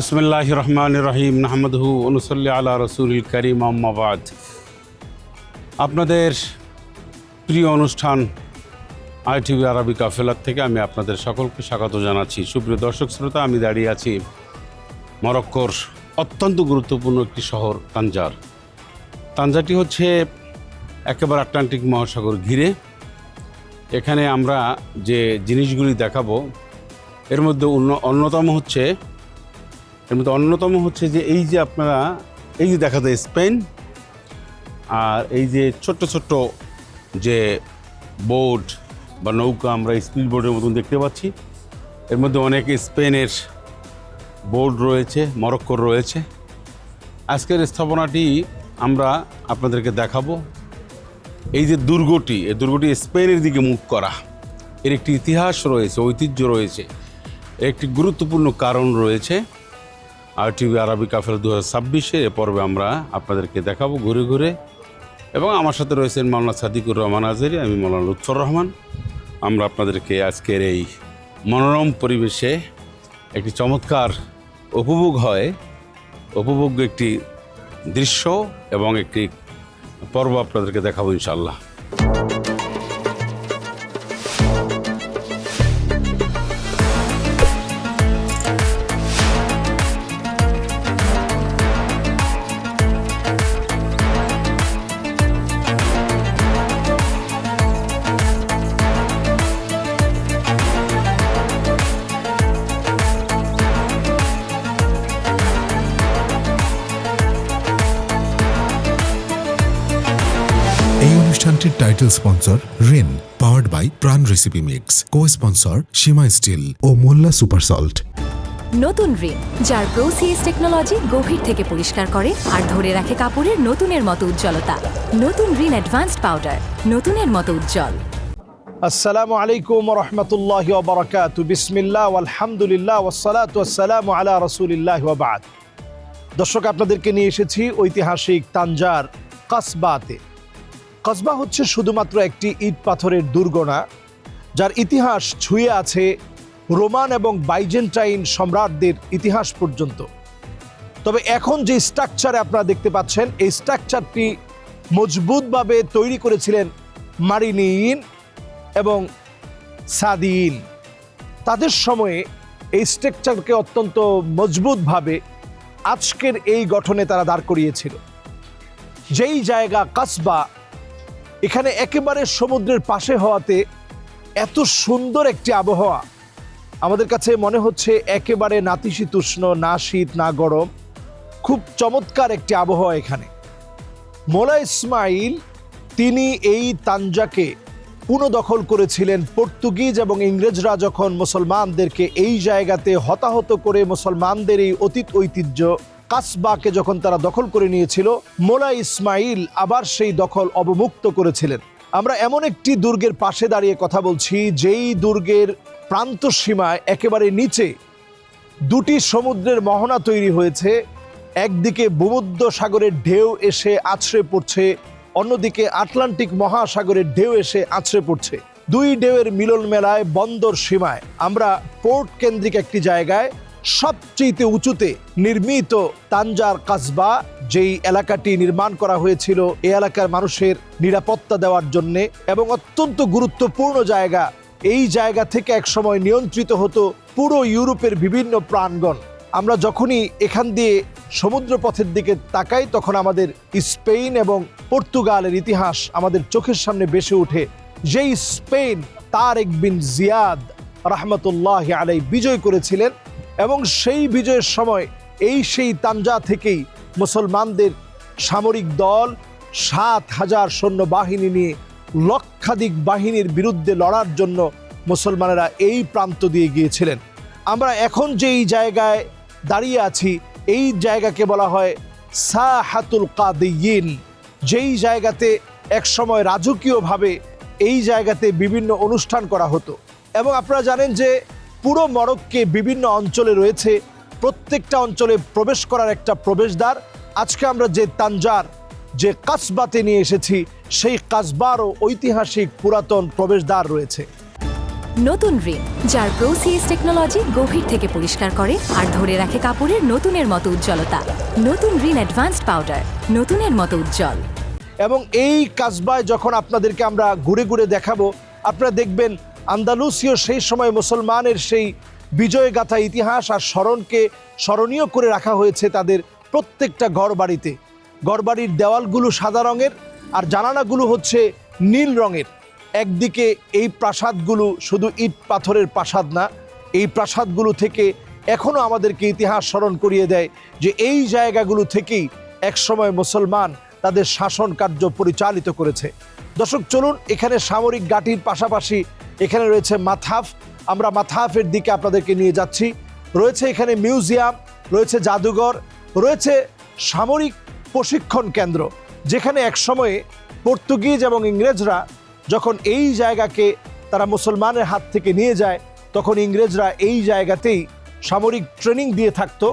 বিসমিল্লাহির রহমানির রহিম নাহমাদুহু ওয়া নুসাল্লি আলা রাসূলিল কারীম আম্মা বাদ। আপনাদের প্রিয় অনুষ্ঠান ITV আরবি কাফেলার থেকে আমি আপনাদের সকলকে স্বাগত জানাচ্ছি। সুপ্রিয় দর্শক শ্রোতা, আমি দাঁড়িয়ে আছি মরক্কোর অত্যন্ত গুরুত্বপূর্ণ একটি শহর তানজার। তানজারটি হচ্ছে একেবারে আটলান্টিক মহাসাগর ঘিরে। এখানে আমরা যে জিনিসগুলি দেখাবো এর মধ্যে অন্যতম হচ্ছে যে এই যে আপনারা এই যে দেখা যায় স্পেন, আর এই যে ছোট্ট ছোট্ট যে বোট বা নৌকা আমরা স্পিড বোটের মতন দেখতে পাচ্ছি, এর মধ্যে অনেক স্পেনের বোট রয়েছে, মরক্কোর রয়েছে। আজকের স্থাপনাটি আমরা আপনাদেরকে দেখাবো। এই যে দুর্গটি, এই দুর্গটি স্পেনের দিকে মুখ করা, এর একটি ইতিহাস রয়েছে, ঐতিহ্য রয়েছে, একটি গুরুত্বপূর্ণ কারণ রয়েছে। ITV আরবি কাফেলা 2026 এ পর্বে আমরা আপনাদেরকে দেখাবো ঘুরে ঘুরে। এবং আমার সাথে রয়েছেন মাওলানা সাদিকুর রহমান আজহারী, আমি মাওলানা লুৎফর রহমান। আমরা আপনাদেরকে আজকের এই মনোরম পরিবেশে একটি চমৎকার উপভোগ্য একটি দৃশ্য এবং একটি পর্ব আপনাদেরকে দেখাবো ইনশাআল্লাহ। অনুষ্ঠানটির title sponsor Rin, powered by Pran recipe mix, co sponsor Seema steel ও মোল্লা সুপার সল্ট। নতুন রিন, যার প্রোসিএস টেকনোলজি গভীর থেকে পরিষ্কার করে আর ধরে রাখে কাপড়ের নতুনের মতো উজ্জ্বলতা। নতুন রিন অ্যাডভান্সড পাউডার, নতুনের মতো উজ্জ্বল। আসসালামু আলাইকুম ওয়া রাহমাতুল্লাহি ওয়া বারাকাতুহু। বিসমিল্লাহ ওয়ালহামদুলিল্লাহ ওয়াসসালাতু ওয়াসসালামু আলা রাসূলিল্লাহি ওয়া বা'দ। দর্শক, আপনাদেরকে নিয়ে এসেছি ঐতিহাসিক তানজার কাসবাতে। কসবা হচ্ছে শুধুমাত্র একটি ইট পাথরের দুর্গ না, যার ইতিহাস ছুঁয়ে আছে রোমান এবং বাইজেন্টাইন সম্রাটদের ইতিহাস পর্যন্ত। তবে এখন যে স্ট্রাকচারে আপনারা দেখতে পাচ্ছেন, এই স্ট্রাকচারটি মজবুতভাবে তৈরি করেছিলেন মারিনিন এবং সাদিন। তাদের সময়ে এই স্ট্রাকচারকে অত্যন্ত মজবুতভাবে আজকের এই গঠনে তারা দাঁড় করিয়েছিল। যেই জায়গা কাসবা, এখানে একেবারে সমুদ্রের পাশে হওয়াতে এত সুন্দর একটি আবহাওয়া আমাদের কাছে মনে হচ্ছে একেবারে নাতিশীতোষ্ণ, না শীত না গরম, খুব চমৎকার একটি আবহাওয়া এখানে। মোলা ইসমাইল তিনি এই তানজাকে পুনঃদখল করেছিলেন। পর্তুগিজ এবং ইংরেজরা যখন মুসলমানদেরকে এই জায়গাতে হতাহত করে মুসলমানদের এই অতীত ঐতিহ্য কাসবাকে যখন তারা দখল করে নিয়েছিল, মোলা ইসমাইল আবার সেই দখল অবমুক্ত করেছিলেন। আমরা এমন একটি দুর্গের পাশে দাঁড়িয়ে কথা বলছি, যেই দুর্গের প্রান্ত সীমায় একেবারে নিচে দুটি সমুদ্রের মোহনা তৈরি হয়েছে। একদিকে ভূমধ্য সাগরের ঢেউ এসে আছড়ে পড়ছে, অন্যদিকে আটলান্টিক মহাসাগরের ঢেউ এসে আছড়ে পড়ছে। দুই ঢেউয়ের মিলন মেলায় বন্দর সীমায় আমরা পোর্ট কেন্দ্রিক একটি জায়গায় সবচেয়ে উঁচুতে নির্মিত তানজার কাসবা, যেই এলাকাটি নির্মাণ করা হয়েছিল এই এলাকার মানুষের নিরাপত্তা দেওয়ার জন্যে এবং অত্যন্ত গুরুত্বপূর্ণ জায়গা। এই জায়গা থেকে একসময় নিয়ন্ত্রিত হতো পুরো ইউরোপের বিভিন্ন প্রাণগণ। আমরা যখনই এখান দিয়ে সমুদ্র পথের দিকে তাকাই, তখন আমাদের স্পেন এবং পর্তুগালের ইতিহাস আমাদের চোখের সামনে ভেসে ওঠে। যেই স্পেন তারেক বিন জিয়াদ রাহমাতুল্লাহি আলাইহি বিজয় করেছিলেন, এবং সেই বিজয়ের সময় সেই তানজা থেকেই মুসলমানদের সামরিক দল ৭,০০০ সৈন্যবাহিনী নিয়ে লক্ষাধিক বাহিনীর বিরুদ্ধে লড়ার জন্য মুসলমানেরা এই প্রান্ত দিয়ে গিয়েছিলেন। আমরা এখন যেই জায়গায় দাঁড়িয়ে আছি, এই জায়গাকে বলা হয় সাহাতুল কাদিয়িন, যেই জায়গাতে একসময় রাজকীয়ভাবে এই জায়গাতে বিভিন্ন অনুষ্ঠান করা হতো। এবং আপনারা জানেন যে পুরো মরক্কে বিভিন্ন অঞ্চলে রয়েছে, প্রত্যেকটা অঞ্চলে প্রবেশ করার একটা প্রবেশদ্বার। আজকে আমরা যে তানজার, যে কাসবাতে নিয়ে এসেছি, সেই কাসবারও ঐতিহাসিক পুরাতন প্রবেশদ্বার রয়েছে। নতুন রিন, যার প্রো সিএস টেকনোলজি গভীর থেকে পরিষ্কার করে আর ধরে রাখে কাপড়ের নতুনের মতো উজ্জ্বলতা। নতুন রিন অ্যাডভান্সড পাউডার, নতুনের মতো উজ্জ্বল। এবং এই কাসবায় যখন আপনাদেরকে আমরা ঘুরে ঘুরে দেখাবো, আপনারা দেখবেন আন্দালুসীয় সেই সময় মুসলমানের সেই বিজয়গাথা ইতিহাস আর স্মরণকে স্মরণীয় করে রাখা হয়েছে তাদের প্রত্যেকটা ঘরবাড়িতে। ঘরবাড়ির দেওয়ালগুলো সাদা রঙের আর জানালাগুলো হচ্ছে নীল রঙের। একদিকে এই প্রাসাদগুলো শুধু ইট পাথরের প্রাসাদ না, এই প্রাসাদগুলো থেকে এখনও আমাদেরকে ইতিহাস স্মরণ করিয়ে দেয় যে এই জায়গাগুলো থেকেই একসময় মুসলমান তাদের শাসন কার্য পরিচালিত করেছে। দর্শক চলুন, এখানে সামরিক ঘাঁটির পাশাপাশি এখানে রয়েছে মাথাফ। আমরা মাথাফের দিকে আপনাদেরকে নিয়ে যাচ্ছি। রয়েছে এখানে মিউজিয়াম, রয়েছে জাদুঘর, রয়েছে সামরিক প্রশিক্ষণ কেন্দ্র, যেখানে একসময়ে পর্তুগিজ এবং ইংরেজরা যখন এই জায়গাকে তারা মুসলমানের হাত থেকে নিয়ে যায়, তখন ইংরেজরা এই জায়গাতেই সামরিক ট্রেনিং দিয়ে থাকতো।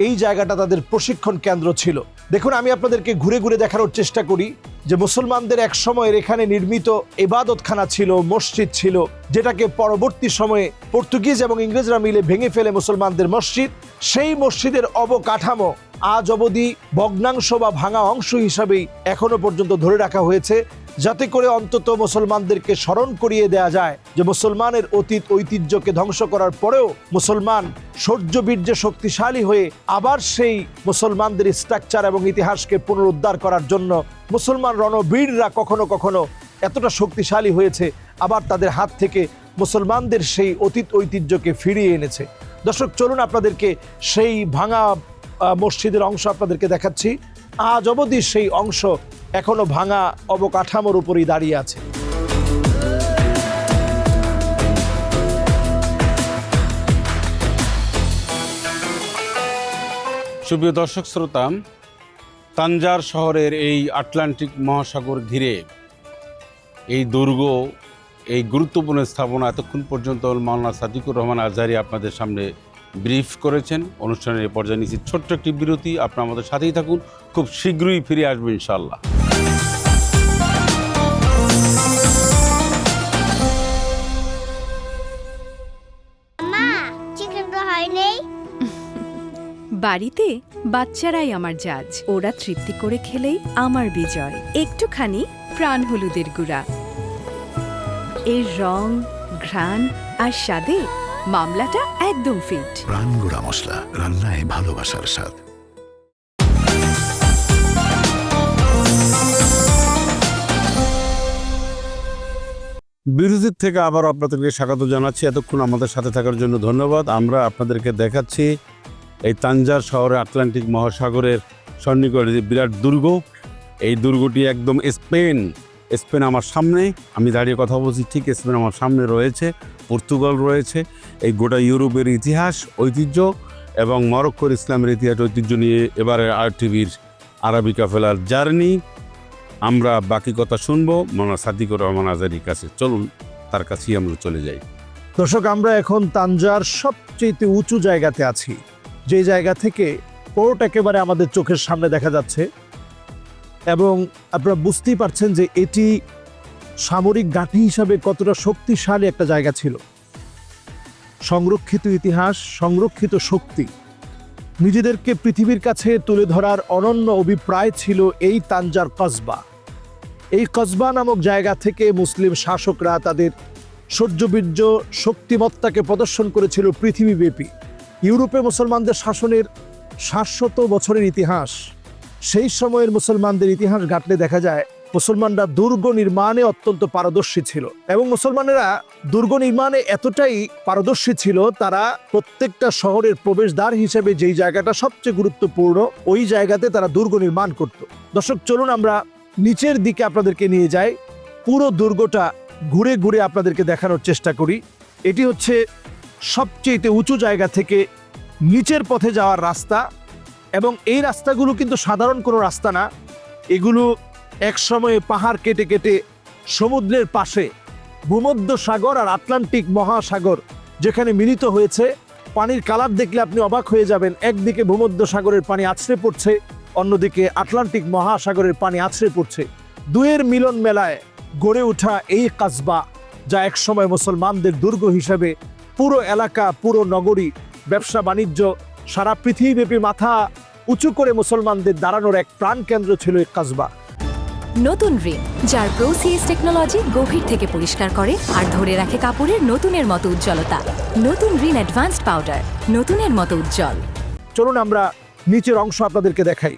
এই জায়গাটা তাদের প্রশিক্ষণ কেন্দ্র ছিল। দেখুন, আমি আপনাদেরকে ঘুরে ঘুরে দেখানোর চেষ্টা করি যে মুসলমানদের এক সময়ের এখানে নির্মিত ইবাদতখানা ছিল, মসজিদ ছিল, যেটাকে পরবর্তী সময়ে পর্তুগিজ এবং ইংরেজরা মিলে ভেঙে ফেলে মুসলমানদের মসজিদ। সেই মসজিদের অবকাঠামো আজ অবধি ভগ্নাংশ বা ভাঙা অংশ হিসাবেই এখনো পর্যন্ত ধরে রাখা হয়েছে, যাতে করে অন্তত মুসলমানদেরকে স্মরণ করিয়ে দেয়া যায় যে মুসলমানের অতীত ঐতিহ্যকে ধ্বংস করার পরেও মুসলমান শৌর্যবীর্যে শক্তিশালী হয়ে আবার সেই মুসলমানদের স্ট্রাকচার এবং ইতিহাসকে পুনরুদ্ধার করার জন্য মুসলমান রণবীররা কখনো কখনো এতটা শক্তিশালী হয়েছে, আবার তাদের হাত থেকে মুসলমানদের সেই অতীত ঐতিহ্যকে ফিরিয়ে এনেছে। দর্শক চলুন, আপনাদেরকে সেই ভাঙা মসজিদের অংশ আপনাদেরকে দেখাচ্ছি। আজ অবধি সেই অংশ এখনো ভাঙা অবকাঠামোর উপরই দাঁড়িয়ে আছে। সুপ্রিয় দর্শক শ্রোতা, তানজার শহরের এই আটলান্টিক মহাসাগর ঘিরে এই দুর্গ, এই গুরুত্বপূর্ণ স্থাপনা এতক্ষণ পর্যন্ত মাওলানা সাদিকুর রহমান আজহারি আপনাদের সামনে ব্রিফ করেছেন। অনুষ্ঠানের পর্যায়ে নিচ্ছি ছোট্ট একটি বিরতি। আপনারা আমাদের সাথেই থাকুন, খুব শীঘ্রই ফিরে আসবেন ইনশাআল্লাহ। বাড়িতে বাচ্চারাই আমার জাজ, ওরা তৃপ্তি করে খেলেই আমার বিজয়। একটুখানি প্রাণ হলুদের গুঁড়া, এর রং, ঘ্রাণ আর স্বাদে মামলাটা একদম ফিট। প্রাণ গুঁড়া মশলা, রান্নায় ভালোবাসার স্বাদ। বিরতির থেকে আবার আপনাদেরকে স্বাগত জানাচ্ছি। এতক্ষণ আমাদের সাথে থাকার জন্য ধন্যবাদ। আমরা আপনাদেরকে দেখাচ্ছি এই তানজার শহরে আটলান্টিক মহাসাগরের সন্নিকটে যে বিরাট দুর্গ। এই দুর্গটি একদম স্পেন আমার সামনে, আমি দাঁড়িয়ে কথা বলছি, ঠিক স্পেন আমার সামনে রয়েছে, পর্তুগাল রয়েছে। এই গোটা ইউরোপের ইতিহাস, ঐতিহ্য এবং মরক্কোর ইসলামের ইতিহাস ঐতিহ্য নিয়ে এবারে RTV আরাবিকা ফেলার জার্নি। আমরা বাকি কথা শুনবো মাওলানা সাদিকুর রহমান আজহারির কাছে। চলুন তার কাছেই আমরা চলে যাই। দর্শক, আমরা এখন তানজার সবচেয়ে উঁচু জায়গাতে আছি, যে জায়গা থেকে পোর্ট একেবারে আমাদের চোখের সামনে দেখা যাচ্ছে। এবং আপনারা বুঝতেই পারছেন যে এটি সামরিক ঘাঁটি হিসাবে কতটা শক্তিশালী একটা জায়গা ছিল। সংরক্ষিত ইতিহাস, সংরক্ষিত শক্তি, নিজেদেরকে পৃথিবীর কাছে তুলে ধরার অনন্য অভিপ্রায় ছিল এই তানজার কসবা। এই কসবা নামক জায়গা থেকে মুসলিম শাসকরা তাদের শৌর্যবীর্য, শক্তিমত্তাকে প্রদর্শন করেছিল পৃথিবীব্যাপী। ইউরোপে মুসলমানদের শাসনের 700 বছরের ইতিহাস, সেই সময়ের মুসলমানদের ইতিহাস ঘাঁটলে দেখা যায় মুসলমানরা দুর্গ নির্মাণে অত্যন্ত পারদর্শী ছিল। এবং মুসলমানেরা দুর্গ নির্মাণে এতটাই পারদর্শী ছিল, তারা প্রত্যেকটা শহরের প্রবেশদ্বার হিসেবে যেই জায়গাটা সবচেয়ে গুরুত্বপূর্ণ, ওই জায়গাতে তারা দুর্গ নির্মাণ করত। দর্শক চলুন আমরা নিচের দিকে আপনাদেরকে নিয়ে যাই, পুরো দুর্গটা ঘুরে ঘুরে আপনাদেরকে দেখানোর চেষ্টা করি। এটি হচ্ছে সবচেয়ে উঁচু জায়গা থেকে নিচের পথে যাওয়ার রাস্তা। এবং এই রাস্তাগুলো কিন্তু সাধারণ কোনো রাস্তা না, এগুলো একসময়ে পাহাড় কেটে কেটে সমুদ্রের পাশে ভূমধ্য সাগর আর আটলান্টিক মহাসাগর যেখানে মিলিত হয়েছে। পানির কালার দেখলে আপনি অবাক হয়ে যাবেন। একদিকে ভূমধ্য সাগরের পানি আছড়ে পড়ছে, অন্যদিকে আটলান্টিক মহাসাগরের পানি আছড়ে পড়ছে। দুয়ের মিলন মেলায় গড়ে ওঠা এই কাসবা যা একসময় মুসলমানদের দুর্গ হিসেবে পুরো এলাকা, পুরো নগরী, ব্যবসা বাণিজ্য, সারা পৃথিবীব্যাপী মাথা উঁচু করে মুসলমানদের দাঁড়ানোর এক প্রাণকেন্দ্র ছিল এই কসবা। নতুন রিন, যার প্রোসিএস টেকনোলজি গভীর থেকে পরিষ্কার করে আর ধরে রাখে কাপড়ের নতুনের মতো উজ্জ্বলতা। নতুন রিন অ্যাডভান্সড পাউডার, নতুনের মতো উজ্জ্বল। চলুন আমরা নিচের অংশ আপনাদেরকে দেখাই।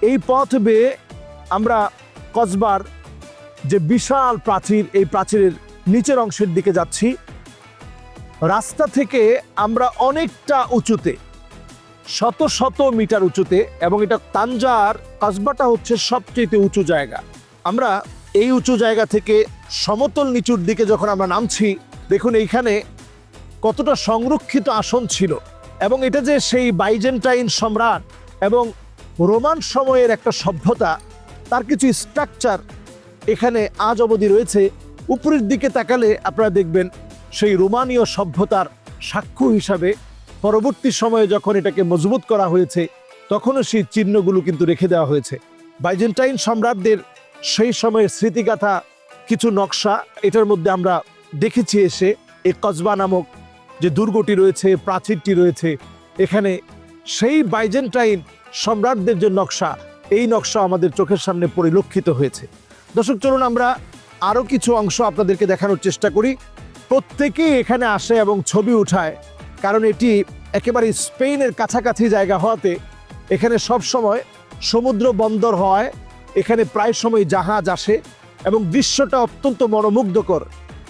এই পথ বেয়ে আমরা কসবার যে বিশাল প্রাচীর, এই প্রাচীরের নিচের অংশের দিকে যাচ্ছি। রাস্তা থেকে আমরা অনেকটা উঁচুতে, শত শত মিটার উঁচুতে, এবং এটা তানজার কসবাটা হচ্ছে সবচেয়ে উঁচু জায়গা। আমরা এই উঁচু জায়গা থেকে সমতল নিচুর দিকে যখন আমরা নামছি, দেখুন এইখানে কতটা সংরক্ষিত আসন ছিল, এবং এটা যে সেই বাইজেন্টাইন সম্রাট এবং রোমান সময়ের একটা সভ্যতা, তার কিছু স্ট্রাকচার এখানে আজ অবধি রয়েছে। উপরের দিকে তাকালে আপনারা দেখবেন সেই রোমানীয় সভ্যতার সাক্ষ্য হিসাবে পরবর্তী সময়ে যখন এটাকে মজবুত করা হয়েছে, তখনও সেই চিহ্নগুলো কিন্তু রেখে দেওয়া হয়েছে। বাইজেন্টাইন সম্রাটদের সেই সময়ের স্মৃতিগাথা কিছু নকশা এটার মধ্যে আমরা দেখেছি এসে। এই কসবা নামক যে দুর্গটি রয়েছে, প্রাচীরটি রয়েছে, এখানে সেই বাইজেন্টাইন সম্রাটদের যে নকশা, এই নকশা আমাদের চোখের সামনে পরিলক্ষিত হয়েছে। দর্শক, চলুন আমরা আরও কিছু অংশ আপনাদেরকে দেখানোর চেষ্টা করি। প্রত্যেকেই এখানে আসে এবং ছবি উঠায়, কারণ এটি একেবারে স্পেনের কাছাকাছি জায়গা হওয়াতে এখানে সব সময় সমুদ্র বন্দর হয়, এখানে প্রায় সময় জাহাজ আসে এবং দৃশ্যটা অত্যন্ত মনোমুগ্ধকর।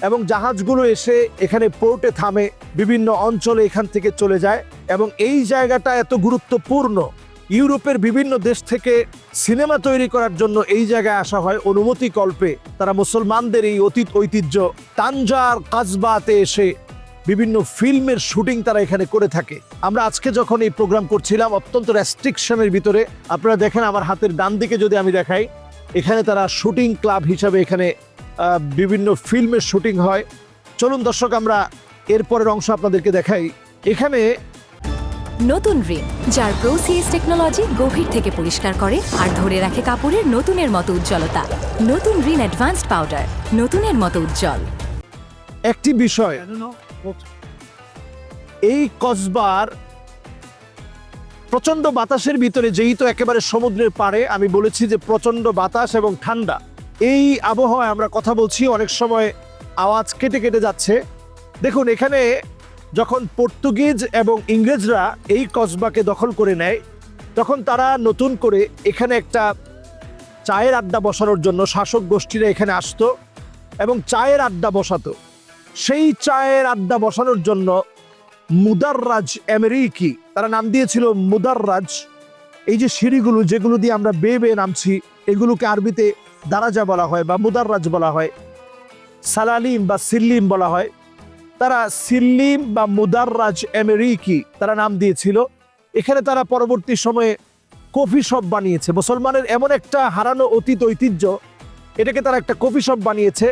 এবং জাহাজগুলো এসে এখানে পোর্টে থামে, বিভিন্ন অঞ্চলে এখান থেকে চলে যায়। এবং এই জায়গাটা এত গুরুত্বপূর্ণ, ইউরোপের বিভিন্ন দেশ থেকে সিনেমা তৈরি করার জন্য এই জায়গায় আসা হয় অনুমতি কল্পে। তারা মুসলমানদের এই অতীত ঐতিহ্য তানজার কসবাতে এসে বিভিন্ন ফিল্মের শুটিং তারা এখানে করে থাকে। আমরা আজকে যখন এই প্রোগ্রাম করছিলাম অত্যন্ত রেস্ট্রিকশনের ভিতরে, আপনারা দেখেন আমার হাতের ডান দিকে যদি আমি দেখাই, এখানে তারা শুটিং ক্লাব হিসাবে এখানে বিভিন্ন ফিল্মের শুটিং হয়। চলুন দর্শক, আমরা এরপরের অংশ আপনাদেরকে দেখাই। এখানে নতুন রিন, যার প্রোসিএস টেকনোলজি গভীর থেকে পরিষ্কার করে আর ধরে রাখে কাপড়ের নতুনের মতো উজ্জ্বলতা। নতুন রিন অ্যাডভান্সড পাউডার, নতুনের মতো উজ্জ্বল। একটি বিষয়, এই কসবার প্রচন্ড বাতাসের ভিতরে, যেহেতু একেবারে সমুদ্রের পাড়ে, আমি বলেছি যে প্রচন্ড বাতাস এবং ঠান্ডা, এই আবহাওয়ায় আমরা কথা বলছি, অনেক সময় আওয়াজ কেটে কেটে যাচ্ছে। দেখুন, এখানে যখন পর্তুগিজ এবং ইংরেজরা এই কসবাকে দখল করে নেয়, তখন তারা নতুন করে এখানে একটা চায়ের আড্ডা বসানোর জন্য শাসক গোষ্ঠীরা এখানে আসতো এবং চায়ের আড্ডা বসাতো। সেই চায়ের আড্ডা বসানোর জন্য মুদাররাজ আমেরিকি, তারা নাম দিয়েছিল মুদাররাজ। এই যে সিঁড়িগুলো যেগুলো দিয়ে আমরা বেয়ে বেয়ে নামছি, এগুলোকে আরবিতে দারাজা বলা হয় বা মুদাররাজ বলা হয়, সালালিম বা সিল্লিম বলা হয়। তারা সিল্লিম বা মুদাররাজ আমেরিকি তারা নাম দিয়েছিল। এখানে তারা পরবর্তী সময়ে কফি শপ বানিয়েছে। মুসলমানের এমন একটা হারানো অতীত ঐতিহ্য, এটাকে তারা একটা কফি শপ বানিয়েছে,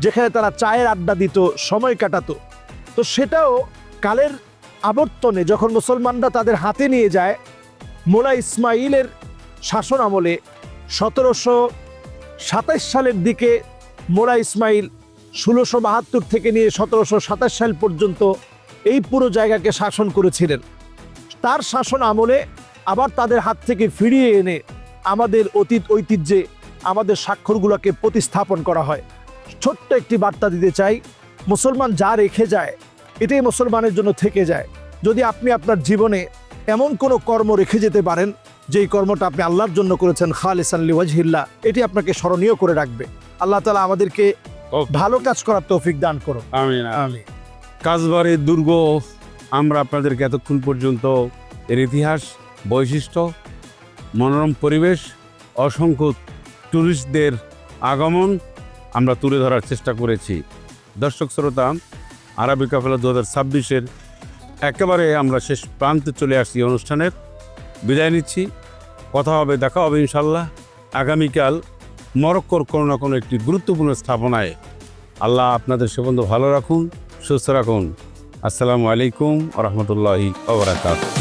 যেখানে তারা চায়ের আড্ডা দিত, সময় কাটাতো। তো সেটাও কালের আবর্তনে যখন মুসলমানরা তাদের হাতে নিয়ে যায়, মোলা ইসমাইলের শাসন আমলে 1727 সালের দিকে মোলা ইসমাইল 1672 থেকে নিয়ে 1727 সাল পর্যন্ত এই পুরো জায়গাকে শাসন করেছিলেন। তার শাসন আমলে আবার তাদের হাত থেকে ফিরিয়ে এনে আমাদের অতীত ঐতিহ্যে আমাদের স্বাক্ষরগুলোকে প্রতিস্থাপন করা হয়। ছোট্ট একটি বার্তা দিতে চাই, মুসলমান যা রেখে যায় এটাই মুসলমানের জন্য থেকে যায়। যদি আপনি আপনার জীবনে এমন কোনো কর্ম রেখে যেতে পারেন যেই কর্মটা আপনি আল্লাহর জন্য করেছেন, খালিসান লিওয়াজহিল্লাহ, এটি আপনাকে স্মরণীয় করে রাখবে। আল্লাহ তাআলা আমাদেরকে ভালো কাজ করার তৌফিক দান করো। আমিন। আমিন। কাসবারের দুর্গ আমরা আপনাদেরকে এতক্ষণ পর্যন্ত এর ইতিহাস, বৈশিষ্ট্য, মনোরম পরিবেশ, অসংখ্য ট্যুরিস্টদের আগমন আমরা তুলে ধরার চেষ্টা করেছি। দর্শক শ্রোতা, আরবি কাফেলা 2026-এর একেবারে আমরা শেষ প্রান্তে চলে আসছি। অনুষ্ঠানের বিদায় নিচ্ছি। কথা হবে, দেখা হবে ইনশাল্লাহ আগামীকাল মরক্কোর কোনো না কোনো একটি গুরুত্বপূর্ণ স্থাপনায়। আল্লাহ আপনাদের সে পর্যন্ত ভালো রাখুন, সুস্থ রাখুন। আসসালামু আলাইকুম ওয়া রাহমাতুল্লাহি ওয়া বারাকাতুহু।